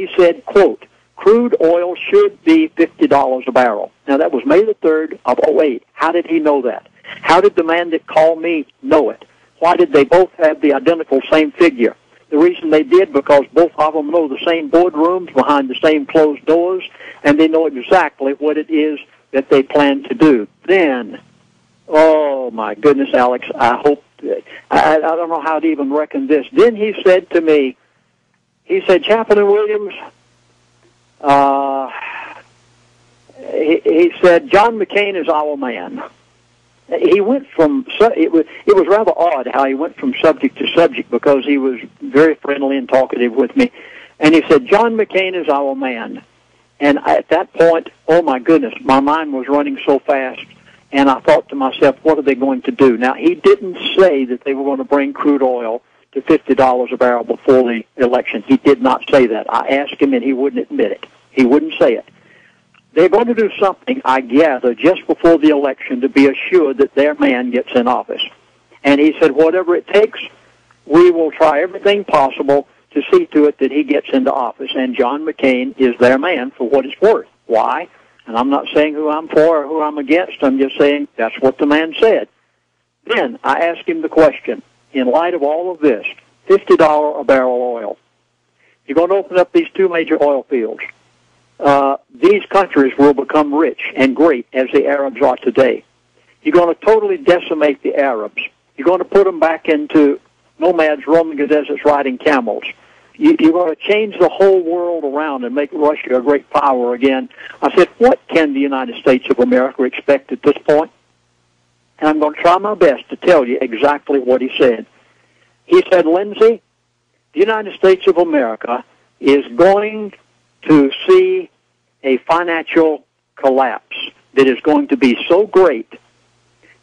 he said, quote, crude oil should be $50 a barrel. Now, that was May the 3rd of '08. How did he know that? How did the man that called me know it? Why did they both have the identical same figure? The reason they did, because both of them know the same boardrooms behind the same closed doors, and they know exactly what it is that they plan to do. Then, oh my goodness, Alex, I hope, I don't know how to even reckon this. Then he said to me, he said, Chaplain Williams, he said, John McCain is our man. He went from, it was rather odd how he went from subject to subject, because he was very friendly and talkative with me. And he said, John McCain is our man. And at that point, oh my goodness, my mind was running so fast. And I thought to myself, what are they going to do? Now, he didn't say that they were going to bring crude oil to $50 a barrel before the election. He did not say that. I asked him, and he wouldn't admit it. He wouldn't say it. They're going to do something, I gather, just before the election to be assured that their man gets in office. And he said, whatever it takes, we will try everything possible to see to it that he gets into office. And John McCain is their man for what it's worth. Why? And I'm not saying who I'm for or who I'm against. I'm just saying that's what the man said. Then I asked him the question, in light of all of this, $50 a barrel oil. You're going to open up these two major oil fields. These countries will become rich and great as the Arabs are today. You're going to totally decimate the Arabs. You're going to put them back into nomads roaming the deserts riding camels. You're going to change the whole world around and make Russia a great power again. I said, what can the United States of America expect at this point? And I'm going to try my best to tell you exactly what he said. He said, Lindsay, the United States of America is going to see a financial collapse that is going to be so great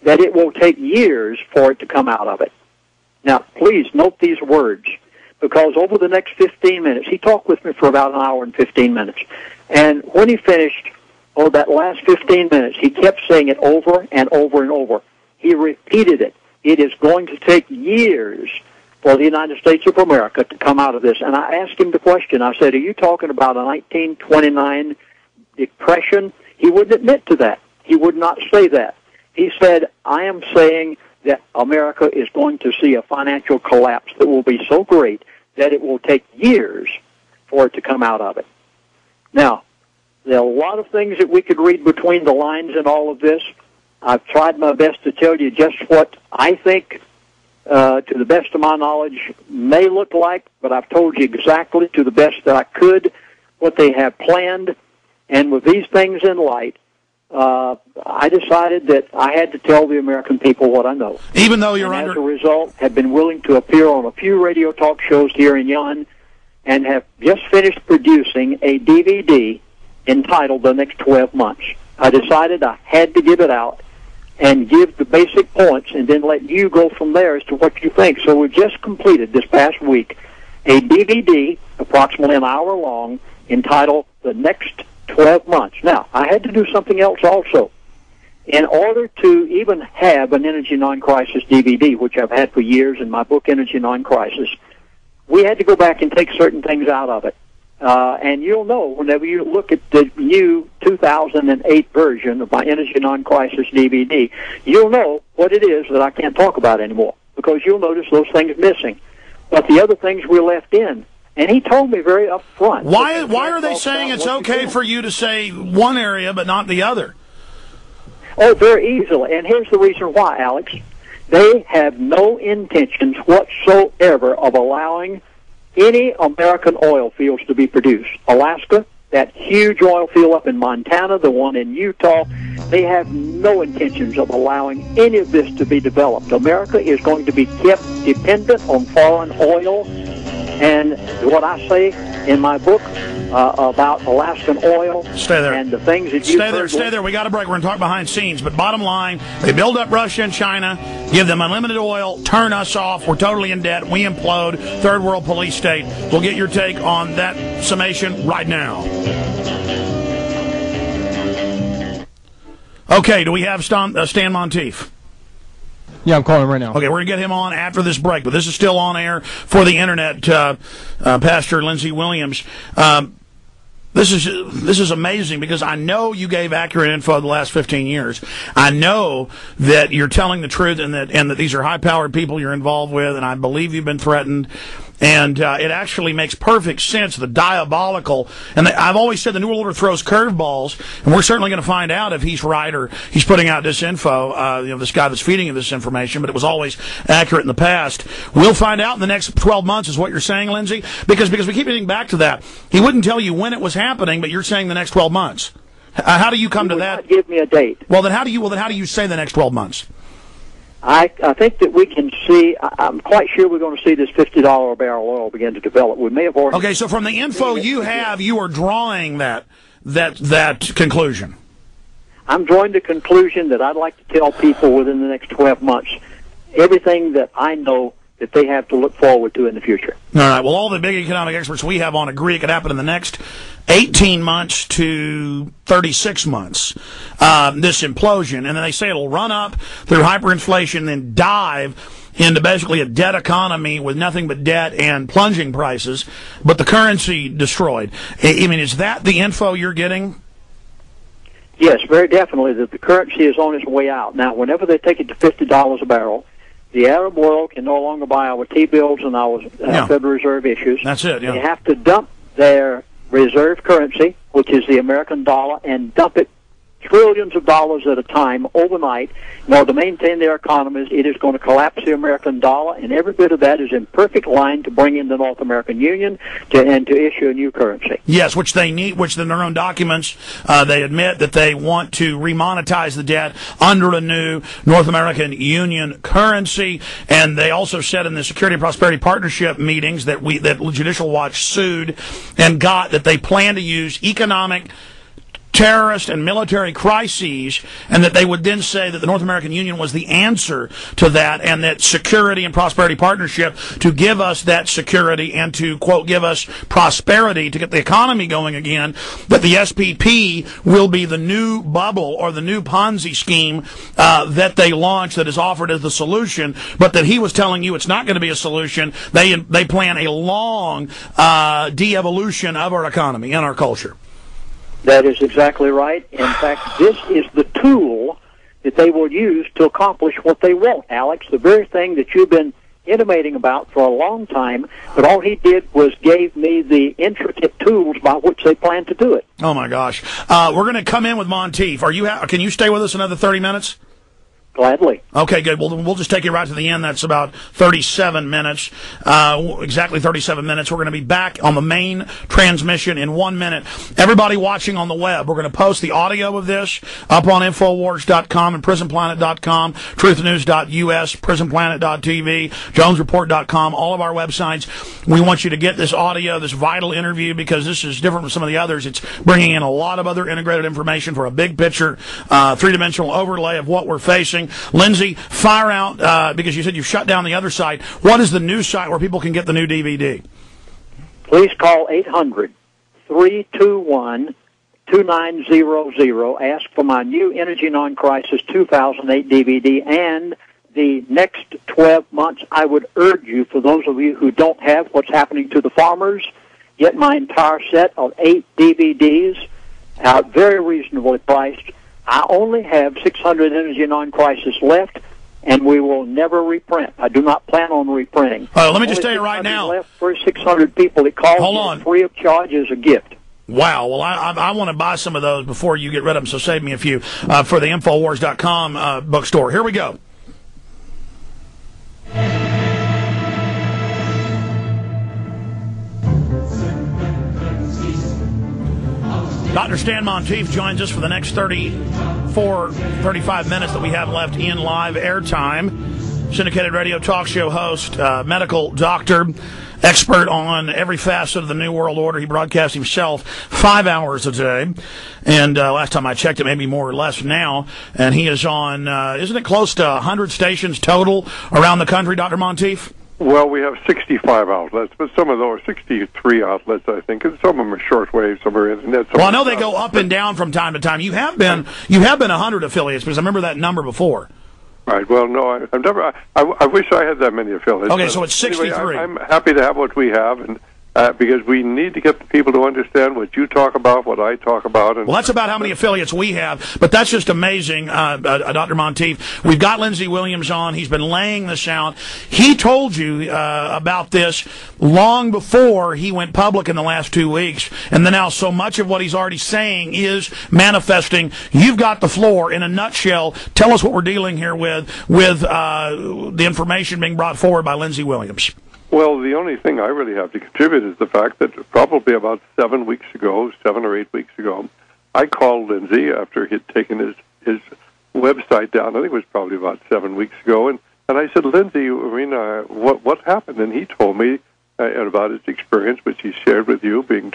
that it will take years for it to come out of it. Now, please note these words, because over the next 15 minutes, he talked with me for about an hour and 15 minutes. And when he finished, that last 15 minutes, he kept saying it over and over and over. He repeated it. It is going to take years for the United States of America to come out of this. And I asked him the question. I said, are you talking about a 1929 depression? He wouldn't admit to that. He would not say that. He said, I am saying that America is going to see a financial collapse that will be so great that it will take years for it to come out of it. Now, there are a lot of things that we could read between the lines in all of this. I've tried my best to tell you just what I think, to the best of my knowledge, may look like, but I've told you exactly, to the best that I could, what they have planned. And with these things in light, I decided that I had to tell the American people what I know. Even though you're As a result, have been willing to appear on a few radio talk shows here in Yon, and have just finished producing a DVD entitled The Next 12 Months. I decided I had to give it out and give the basic points, and then let you go from there as to what you think. So we've just completed this past week a DVD, approximately an hour long, entitled The Next 12 Months. Now, I had to do something else also. In order to even have an Energy Non-Crisis DVD, which I've had for years in my book, Energy Non-Crisis, we had to go back and take certain things out of it. And you'll know whenever you look at the new 2008 version of my Energy Non-Crisis DVD, you'll know what it is that I can't talk about anymore, because you'll notice those things missing. But the other things we left in. And he told me very upfront. Why are they saying it's okay for you to say one area but not the other? Oh, very easily. And here's the reason why, Alex. They have no intentions whatsoever of allowing any American oil fields to be produced. Alaska, that huge oil field up in Montana, the one in Utah, they have no intentions of allowing any of this to be developed. America is going to be kept dependent on foreign oil. And what I say in my book about Alaskan oil, stay there, and the things that you stay there. We got a break. We're going to talk behind scenes. But bottom line, they build up Russia and China, give them unlimited oil, turn us off. We're totally in debt. We implode. Third world police state. We'll get your take on that summation right now. Okay, do we have Stan Monteith? Yeah, I'm calling him right now. Okay, we're going to get him on after this break, but this is still on air for the Internet, Pastor Lindsey Williams. This is amazing because I know you gave accurate info the last 15 years. I know that you're telling the truth and that these are high-powered people you're involved with, and I believe you've been threatened. And it actually makes perfect sense, the diabolical. And I've always said the New World Order throws curveballs, and we're certainly going to find out if he's right or he's putting out disinfo, this guy that's feeding him this information, but it was always accurate in the past. We'll find out in the next 12 months is what you're saying, Lindsey? Because we keep getting back to that. He wouldn't tell you when it was happening, but you're saying the next 12 months. How do you come to that? Not give me a date. Well, then how do you say the next 12 months? I think that we can see. I'm quite sure we're going to see this $50 a barrel oil begin to develop. We may have already. Okay, so from the info you have, you are drawing that conclusion. I'm drawing the conclusion that I'd like to tell people within the next 12 months everything that I know that they have to look forward to in the future. All right. Well, all the big economic experts we have on agree it could happen in the next 18 months to 36 months, this implosion. And then they say it'll run up through hyperinflation, then dive into basically a debt economy with nothing but debt and plunging prices, but the currency destroyed. I mean, is that the info you're getting? Yes, very definitely, that the currency is on its way out. Now, whenever they take it to $50 a barrel, the Arab world can no longer buy our T-bills and our Federal Reserve issues. That's it, yeah. They have to dump their reserve currency, which is the American dollar, and dump it trillions of dollars at a time overnight in order to maintain their economies. It is going to collapse the American dollar, and every bit of that is in perfect line to bring in the North American Union and to issue a new currency. Yes, which they need, which in their own documents, they admit that they want to remonetize the debt under a new North American Union currency. And they also said in the Security and Prosperity Partnership meetings that Judicial Watch sued and got that they plan to use economic, terrorist and military crises, and that they would then say that the North American Union was the answer to that, and that Security and Prosperity Partnership to give us that security and to, quote, give us prosperity to get the economy going again, that the SPP will be the new bubble or the new Ponzi scheme that they launched that is offered as the solution, but that he was telling you it's not going to be a solution. They plan a long de-evolution of our economy and our culture. That is exactly right. In fact, this is the tool that they will use to accomplish what they want, Alex, the very thing that you've been intimating about for a long time, but all he did was gave me the intricate tools by which they plan to do it. Oh, my gosh. We're going to come in with Monteith. Can you stay with us another 30 minutes? Gladly. Okay, good. We'll just take you right to the end. That's about 37 minutes, exactly 37 minutes. We're going to be back on the main transmission in 1 minute. Everybody watching on the web, we're going to post the audio of this up on Infowars.com and PrisonPlanet.com, TruthNews.us, PrisonPlanet.tv, JonesReport.com, all of our websites. We want you to get this audio, this vital interview, because this is different from some of the others. It's bringing in a lot of other integrated information for a big picture, three-dimensional overlay of what we're facing. Lindsey, fire out, because you said you've shut down the other site. What is the new site where people can get the new DVD? Please call 800-321-2900. Ask for my new Energy Non-Crisis 2008 DVD. And the next 12 months, I would urge you, for those of you who don't have What's Happening to the Farmers, get my entire set of 8 DVDs, very reasonably priced. I only have 600 Energy Non-Crisis left, and we will never reprint. I do not plan on reprinting. Let me just tell you right now. Left for 600 people that call Hold on. free of charge as a gift. Wow. Well, I want to buy some of those before you get rid of them, so save me a few for the Infowars.com bookstore. Here we go. Dr. Stan Monteith joins us for the next 35 minutes that we have left in live airtime. Syndicated radio talk show host, medical doctor, expert on every facet of the New World Order. He broadcasts himself 5 hours a day. And last time I checked, it may be more or less now. And he is on, isn't it close to 100 stations total around the country, Dr. Monteith? Well, we have 65 outlets, but some of those, 63 outlets, I think, and some of them are shortwave, some are internet. Well, I know they go up and down from time to time. You have been 100 affiliates, because I remember that number before. Right. Well, no, I've never. I wish I had that many affiliates. Okay, so it's 63. Anyway, I'm happy to have what we have, and because we need to get the people to understand what you talk about, what I talk about. And well, that's about how many affiliates we have, but that's just amazing, Dr. Monteith. We've got Lindsey Williams on. He's been laying this out. He told you about this long before he went public in the last 2 weeks, and then now so much of what he's already saying is manifesting. You've got the floor. In a nutshell, tell us what we're dealing here with the information being brought forward by Lindsey Williams. Well, the only thing I really have to contribute is the fact that probably about 7 or 8 weeks ago, I called Lindsey after he'd taken his website down. I think it was probably about 7 weeks ago, and I said, Lindsey, what happened? And he told me about his experience, which he shared with you, being